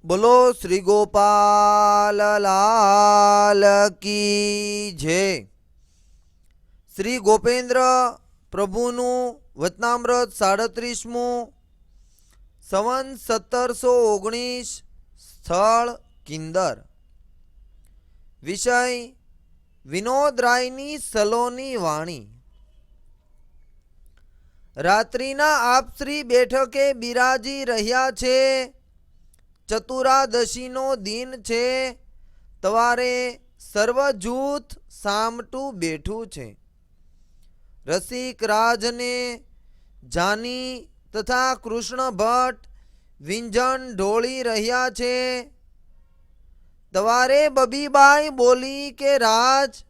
बोलो श्री गोपाल लाल की जय। श्री गोपेन्द्र प्रभुनु वचनामृत 37मु संवत 1719 स्थल किंदर। विषय विनोदरायनी सलोनी वाणी। रात्रिना आप श्री बैठके बिराजी रह्या छे। चतुरादशीनो दिन छे। तवारे सर्व जूथ सामटू बैठू छे। रसिक राजने जानी तथा कृष्ण भट्ट विंजन ढोली रह्या छे। तवारे बबीबाई बोली के राज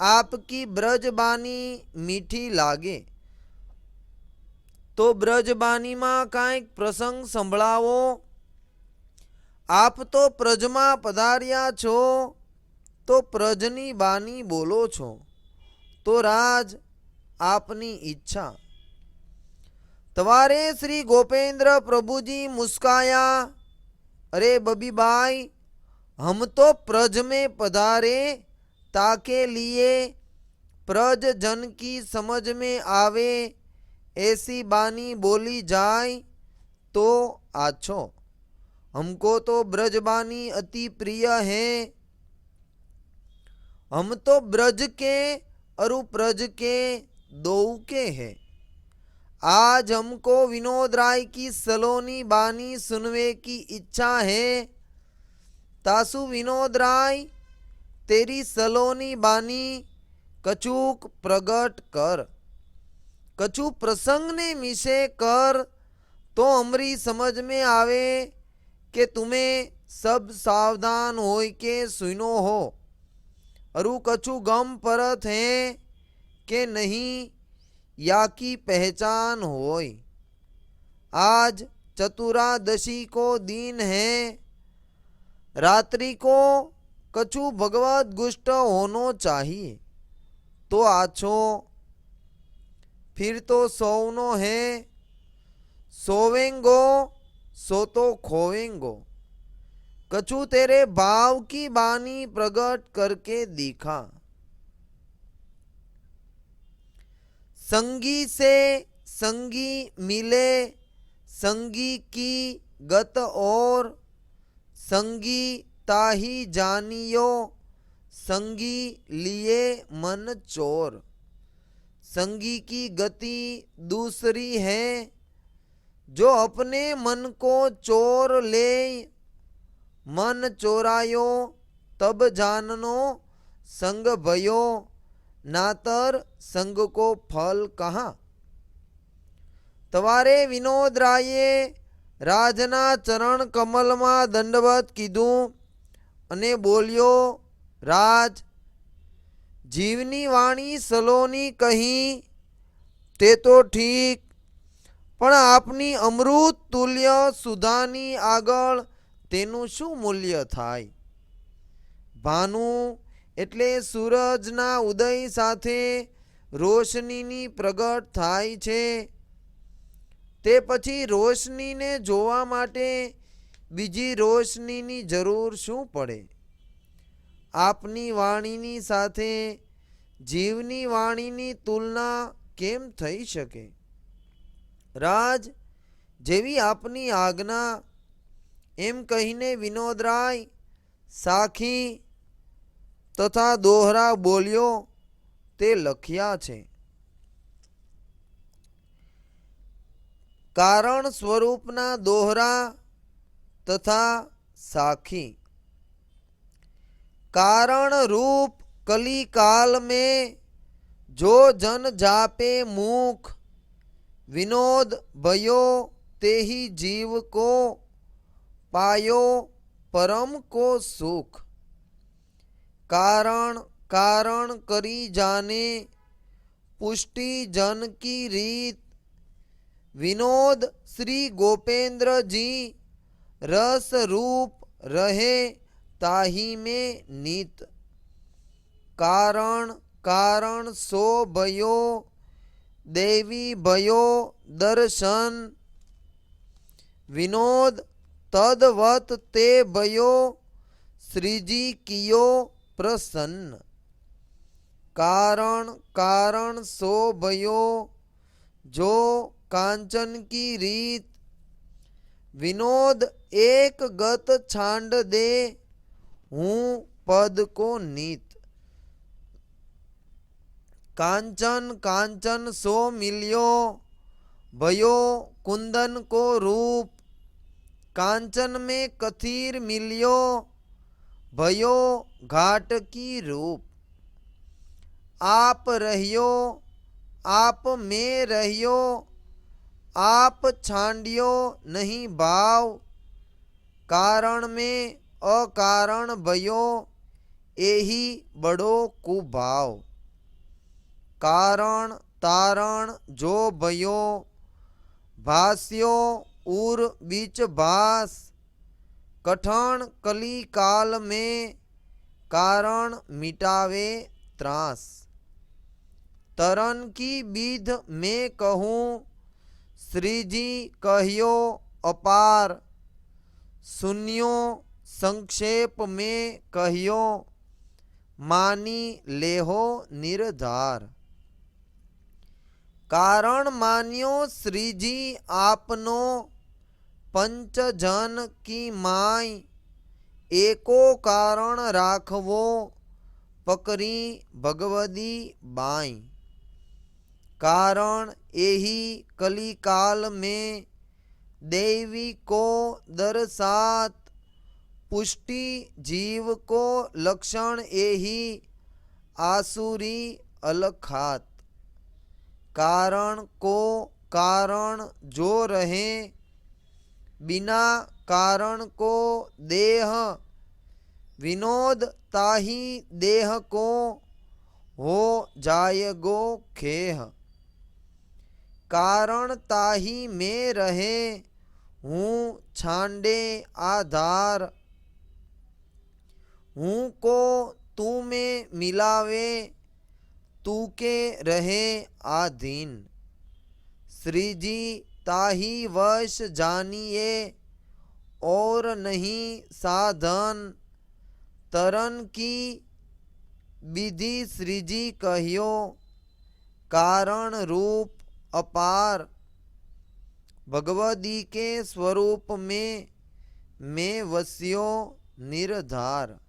आपकी ब्रजबानी मीठी लागे तो ब्रजबानी में कांईक प्रसंग संभळावो। आप तो प्रजमा पधार्या छो तो प्रजनी बानी बोलो छो तो राज आपनी इच्छा। तवारे श्री गोपेन्द्र प्रभुजी मुस्काया। अरे बबीबाई, हम तो प्रज में पधारे ताके लिए प्रज जन की समझ में आवे ऐसी बानी बोली जाए तो आछो। हमको तो ब्रजबानी अति प्रिय है। हम तो ब्रज के अरु प्रज के दो के हैं। आज हमको विनोद राय की सलोनी बानी सुनवे की इच्छा है। तासु विनोद राय, तेरी सलोनी बानी कछुक प्रगट कर। कछु प्रसंग ने मिसे कर तो हमरी समझ में आवे कि तुम्हें सब सावधान होय के सुनो हो। अरु कछु गम परत है कि नहीं या की पहचान होय। आज चतुरादशी को दिन है। रात्रि को कछु भगवत गुष्ट होनो चाहिए तो आछो। फिर तो सोवनो है। सोवेंगो सो तो खोवेंगो। कछु तेरे भाव की बानी प्रकट करके दिखा। संगी से संगी मिले, संगी की गत और संगी ताही जानियो, संगी लिए मन चोर। संगी की गति दूसरी है, जो अपने मन को चोर ले। मन चोरायो तब जाननो संग भयो, नातर संग को फल कहाँ। तवारे विनोद राये राजना चरण कमल में दंडवत कीधु अने बोलियो, राज, जीवनी वाणी सलोनी कही ते तो ठीक, पण आपनी अमृत तुल्य सुधानी आगळ तेनु शू मूल्य थाय। भानु एटले सूरजना उदय साथे रोशनीनी प्रगट थाय छे। ते पछी रोशनीने जोवा माटे बीजी रोशनीनी जरूर शू पड़े। आपनी वाणीनी साथे जीवनी वाणीनी तुलना केम थई शके। राज, जेवी आपनी आज्ञा, एम कहीने विनोदराय साखी तथा दोहरा बोलियो ते लख्या छे। कारण स्वरूपना दोहरा तथा साखी। कारण रूप कली काल में जो जन जापे मुख, विनोद भयो ते ही जीव को पायो परम को सुख। कारण कारण करी जाने पुष्टि जन की रीत। विनोद श्री गोपेन्द्र जी रस रूप रहे ताही में नीत। कारण कारण सो भयो देवी भयो दर्शन। विनोद તદવત તે ભયો શ્રીજી કિયો પ્રસન્ન। कारण कारण सो भयो जो कांचन की रीत। विनोद एक गत छांड दे हूँ पद को नीत। कांचन कांचन सो मिलियो भयो कुंदन को रूप। कांचन में कथीर मिलियो भयो घाट की रूप। आप रहियो आप में रहियो आप छांडियो नहीं भाव। कारण में अकारण भयो एही बड़ो कुभाव। कारण तारण जो भयो भास्यो उर बीच भास। कठण कली काल में कारण मिटावे त्रास। तरन की विध में कहूँ श्रीजी कहियो अपार। सुनियो संक्षेप में कहियो मानी लेहो निर्धार। कारण मान्यो श्रीजी आपनो पंचजन की माय। एको कारण राखवो पकरी भगवदी बाई। कारण एही कलिकाल में देवी को दरसात। पुष्टि जीव को लक्षण एही आसुरी अलखात। कारण को कारण जो रहे बिना कारण को देह। विनोद ताही देह को हो जायगो खेह। कारण ताही में रहे हूँ छांडे आधार। हूँ को तू में मिलावे तू के रहे आधीन। श्रीजी ताही वश जानिए और नहीं साधन। तरन की विधि श्रीजी कहियो कारण रूप अपार। भगवदी के स्वरूप में मैं वस्यो निर्धार।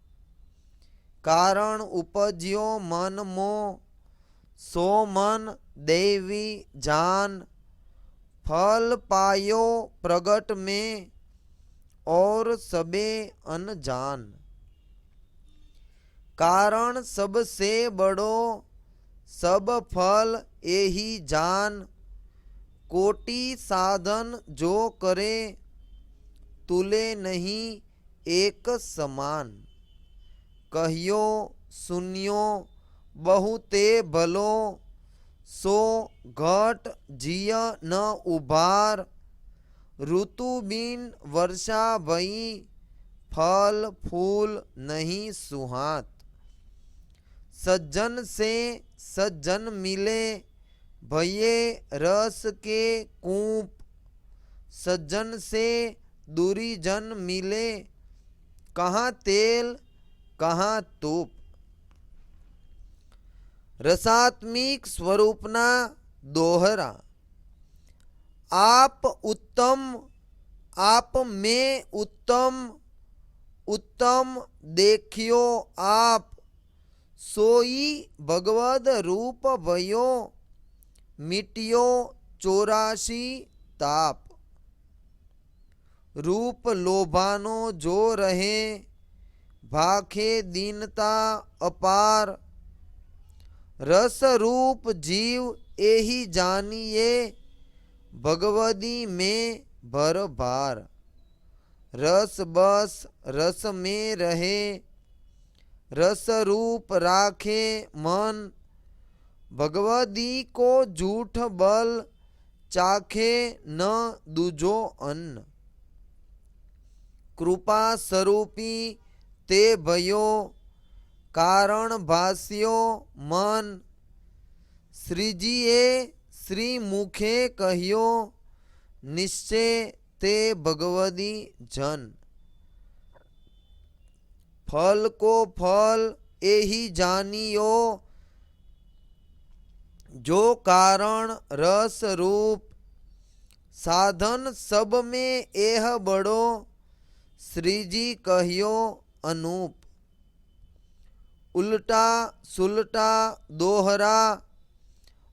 कारण उपज्यो मन मो सो मन देवी जान। फल पायो प्रगट में और सबे अनजान। कारण सबसे बड़ो सब फल एही जान। कोटि साधन जो करे तुले नहीं एक समान। कहियो सुनियो बहुते भलो सो घट जिय न उभार। ऋतु बिन वर्षा भई फल फूल नहीं सुहात। सज्जन से सज्जन मिले भये रस के कूप। सज्जन से दूरी जन मिले कहाँ तेल कहाँ तूप। रसात्मिक स्वरूपना दोहरा। आप उत्तम आप में उत्तम उत्तम देखियो आप। सोई भगवद रूप भयो मिटियो 84 ताप। रूप लोभानो जो रहे भाखे दीनता अपार। रस रूप जीव एही जानिए भगवदी में भर भार। रस बस रस में रहे रस रूप राखे मन। भगवदी को झूठ बल चाखे न दूजो अन्न। कृपा स्वरूपी ते भयो कारण भास्यो मन। श्रीजीए श्री मुखे कहियो निश्चय ते भगवदी जन। फल को फल एही जानियो, जो कारण रस रूप। साधन सब में एह बड़ो, श्रीजी कहियो अनूप। उल्टा सुलटा दोहरा,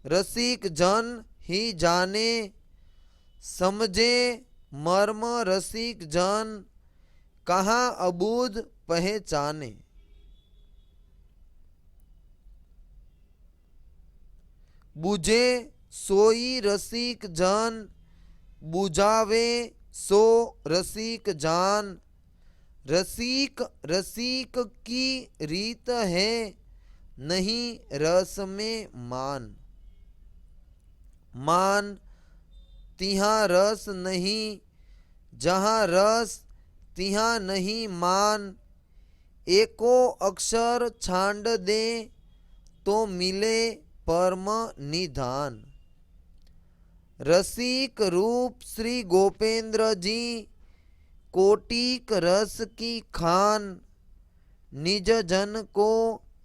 रसिक जन ही जाने। समझे मर्म रसिक जन, कहाँ अबूझ पहचाने। बुझे सोई रसिक जन, बुझावे सो रसिक जान। रसिक रसिक की रीत है, नहीं रस में मान। मान तिहाँ रस नहीं, जहाँ रस तिहाँ नहीं मान। एको अक्षर छांड दे, तो मिले परम निधान। रसिक रूप श्री गोपेंद्र जी, कोटिक रस की खान। निज जन को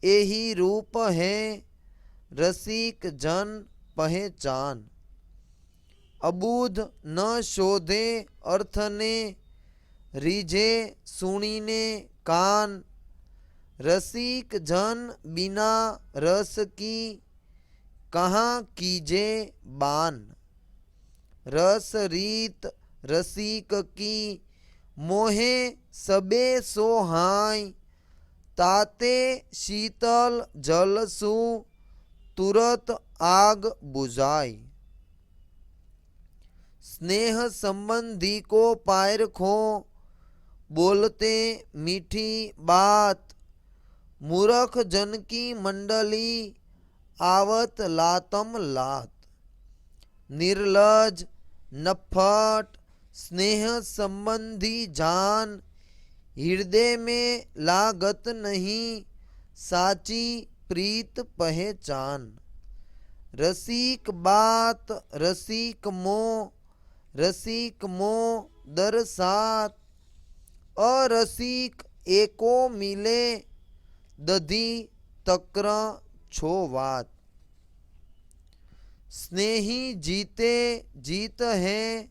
यही रूप है, रसिक जन पहचान। अबूध न शोधे अर्थ ने, रीझे सुनीने कान। रसिक जन बिना रस की, कहाँ कीजे बान। रस रीत रसिक की, मोहे सबे सोहाय। ताते शीतल जल सु, तुरत आग बुझाय। स्नेह संबंधी को पायर खो, बोलते मीठी बात। मूर्ख जन की मंडली, आवत लातम लात। निर्लज नफट स्नेह संबंधी जान, हृदय में लागत नहीं, साची प्रीत पहचान। रसिक बात रसिक मोह, रसिक मोह दरसात। अरसिक एको मिले, दधी तक्र छो वात। स्नेही जीते जीत है,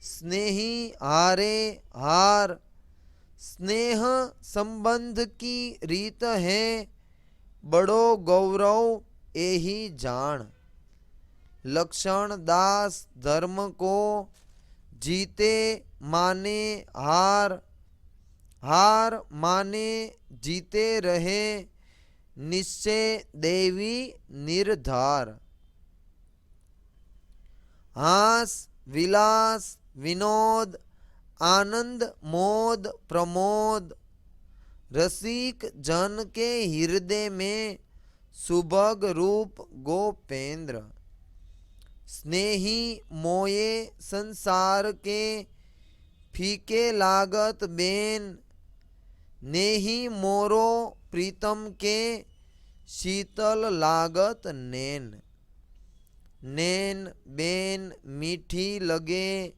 स्नेही हारे हार। स्नेह संबंध की रीत है, बड़ो गौरव एही जान। लक्षण दास धर्म को, जीते माने हार। हार माने जीते रहे, निश्चय देवी निर्धार। हास विलास विनोद, आनंद मोद प्रमोद। रसिक जन के हृदय में, सुभग रूप गोपेंद्र। स्नेही मोये संसार के, फीके लागत बेन। नेही मोरो प्रीतम के, शीतल लागत नैन। नैन बेन मीठी लगे,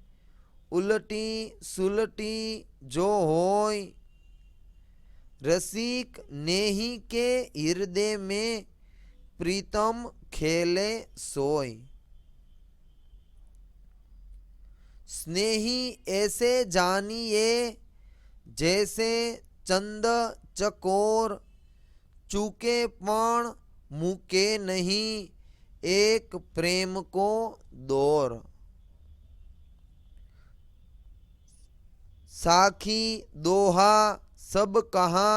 उलटी सुलटी जो होय। रसिक नेही के हृदय में, प्रीतम खेले सोय। स्नेही ऐसे जानिए, जैसे चंद चकोर। चूके पण मुके नहीं, एक प्रेम को दौर। साखी दोहा सब कहा,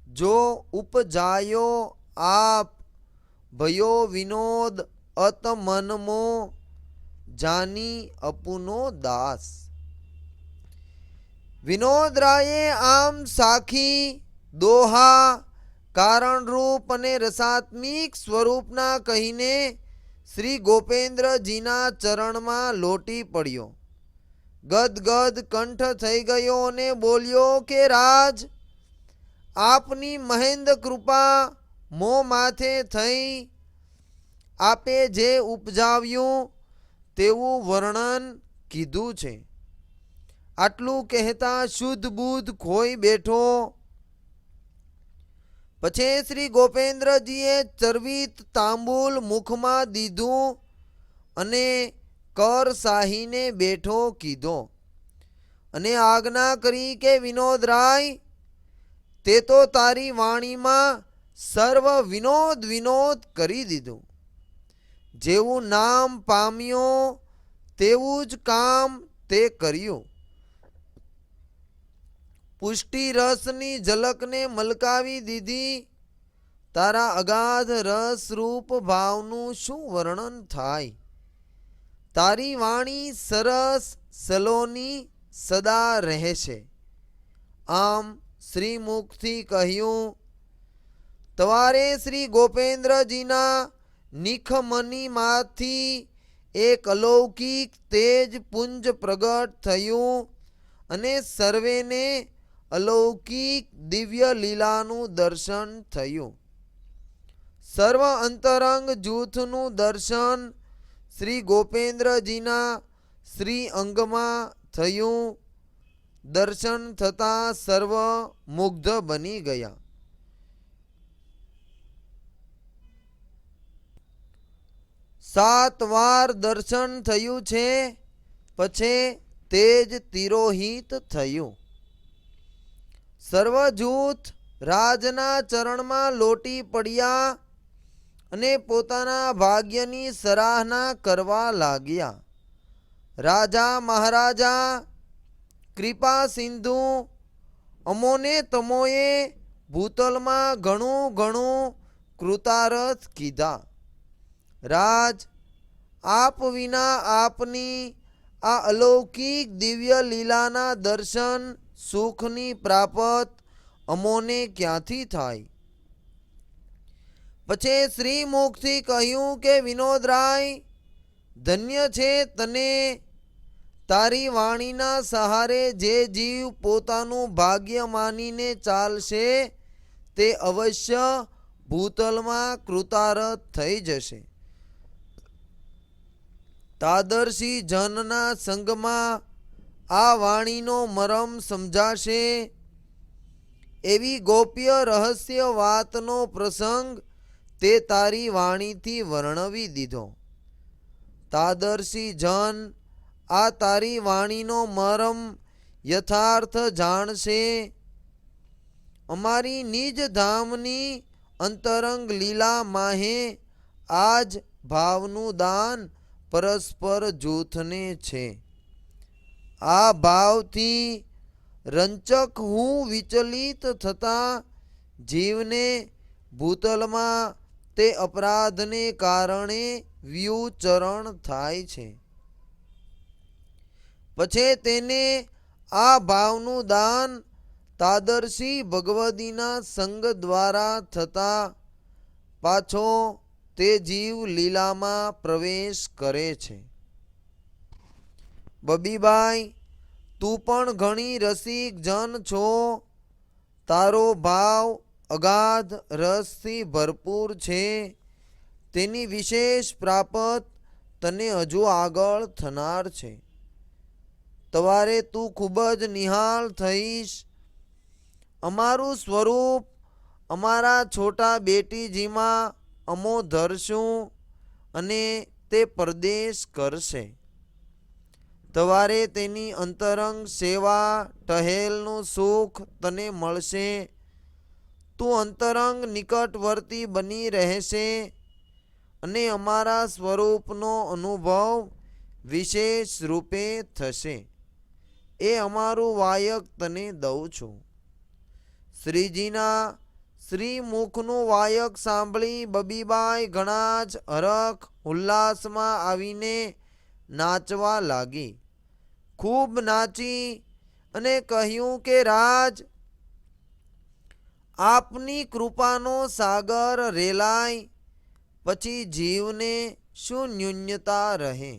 जो उपजायो आप। भयो विनोद अत मन मो, जानी अपुनो दास। વિનોદ રાયે આમ સાખી દોહા કારણરૂપ અને રસાત્મિક સ્વરૂપના કહીને શ્રી ગોપેન્દ્રજીના ચરણમાં લોટી પડ્યો. ગદગદ કંઠ થઈ ગયો અને બોલ્યો કે રાજ, આપની મહેન્દ્ર કૃપા મો માથે થઈ. આપે જે ઉપજાવ્યું તેવું વર્ણન કીધું છે. આટલું કહેતા શુદ્ધ બુદ્ધ ખોઈ બેઠો. પછી શ્રી ગોપેન્દ્રજીએ ચરવિત તાંબુલ મુખમાં દીધું અને કર સાહીને બેઠો કીધો અને આજ્ઞા કરી કે વિનોદરાય, તે તો તારી વાણીમાં સર્વ વિનોદ વિનોદ કરી દીધું. જેવું નામ પામ્યો તેવું જ કામ તે કર્યું. પુષ્ટિ રસની ઝલકને મલકાવી દીધી. તારા અગાધ રસ રૂપ ભાવનું શું વર્ણન થાય. તારી વાણી સરસ સલોની સદા રહેશે. આમ શ્રી મુખથી કહ્યું. તવારે શ્રી ગોપેન્દ્રજીના નિખમનીમાંથી એક અલૌકિક તેજ પુંજ પ્રગટ થયું અને સર્વેને અલૌકિક દિવ્ય લીલાનું દર્શન થયું. સર્વ અંતરંગ જૂથનું દર્શન શ્રી ગોપેન્દ્રજીના શ્રી અંગમાં થયું. દર્શન થતાં સર્વ મુગ્ધ બની ગયા. 7 વાર દર્શન થયું છે. પછી તેજ તિરોહિત થયું. સર્વજૂથ રાજના ચરણમાં લોટી પડ્યા અને પોતાના ભાગ્યની સરાહના કરવા લાગ્યા. રાજા મહારાજા, કૃપા સિંધુ, અમોને તમોએ ભૂતલમાં ઘણું ઘણું કૃતાર્થ કીધા. રાજ, આપ વિના આપની આ અલૌકિક દિવ્ય લીલાના દર્શન સુખની પ્રાપ્ત અમોને ક્યાંથી થાય. પછી શ્રી મુખથી કહ્યું કે વિનોદરાય, ધન્ય છે તને. તારી વાણીના સહારે જે જીવ પોતાનું ભાગ્ય માનીને ચાલશે તે અવશ્ય ભૂતલમાં કૃતાર્થ થઈ જશે. તાદર્શી જનના સંગમાં આ વાણીનો મરમ સમજાશે. એવી ગોપ્ય રહસ્ય વાતનો પ્રસંગ તે તારી વાણીથી વર્ણવી દીધો. તાદર્શી જન આ તારી વાણીનો મરમ યથાર્થ જાણશે. અમારી નિજ ધામની અંતરંગ લીલા માહે આજ ભાવનું દાન પરસ્પર જૂથને છે. આ ભાવથી રંચક હું વિચલિત થતા જીવને ભૂતલમાં તે અપરાધને કારણે વ્યુચરણ થાય છે. પછી તેને આ ભાવનું દાન તાદર્શી ભગવદીના સંગ દ્વારા થતા પાછો તે જીવ લીલામાં પ્રવેશ કરે છે. બબીબાઈ, તું પણ ઘણી રસિક જન છો. તારો ભાવ અગાધ રસથી ભરપૂર છે. તેની વિશેષ પ્રાપ્ત તને હજુ આગળ થનાર છે. તવારે તું ખૂબ જ નિહાલ થઈશ. અમારું સ્વરૂપ અમારા છોટા બેટીજીમાં અમો ધરશું અને તે પરદેશ કરશે. તવારે તેની અંતરંગ સેવા ટહેલનું સુખ તને મળશે. તું અંતરંગ નિકટવર્તી બની રહેશે અને અમારા સ્વરૂપનો અનુભવ વિશેષ રૂપે થશે. એ અમારું વાયક તને દઉં છું. શ્રીજીના શ્રી મુખનું વાયક સાંભળી બબીબાઈ ઘણા જ હરખ ઉલ્લાસમાં આવીને નાચવા લાગી. ખૂબ નાચી અને કહ્યું કે રાજ, આપની કૃપાનો સાગર રેલાય પછી જીવને શું ન્યૂનતા રહે.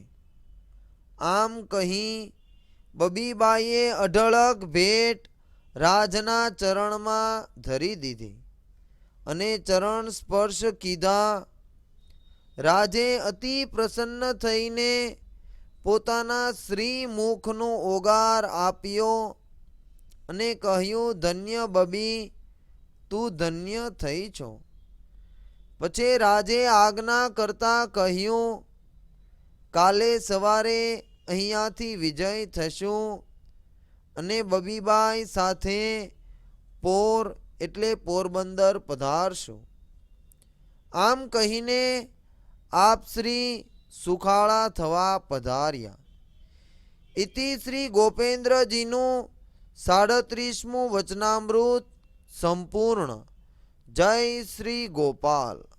આમ કહી બબીબાઈએ અઢળક ભેટ રાજના ચરણમાં ધરી દીધી અને ચરણ સ્પર્શ કીધા. રાજે અતિ પ્રસન્ન થઈને પોતાના શ્રી મુખનો ઓગાર આપ્યો અને કહ્યું, ધન્ય બબી, તું ધન્ય થઈ છો. પછી રાજે આજ્ઞા કરતા કહ્યું, કાલે સવારે અહીંયાથી વિજય થશું અને બબીબાઈ સાથે પોર એટલે પોરબંદર પધારશું. આમ કહીને આપ શ્રી સુખાળા થવા પધાર્યા. ઇતિ શ્રી ગોપેન્દ્રજીનું 37મું વચનામૃત સંપૂર્ણ. જય શ્રી ગોપાલ.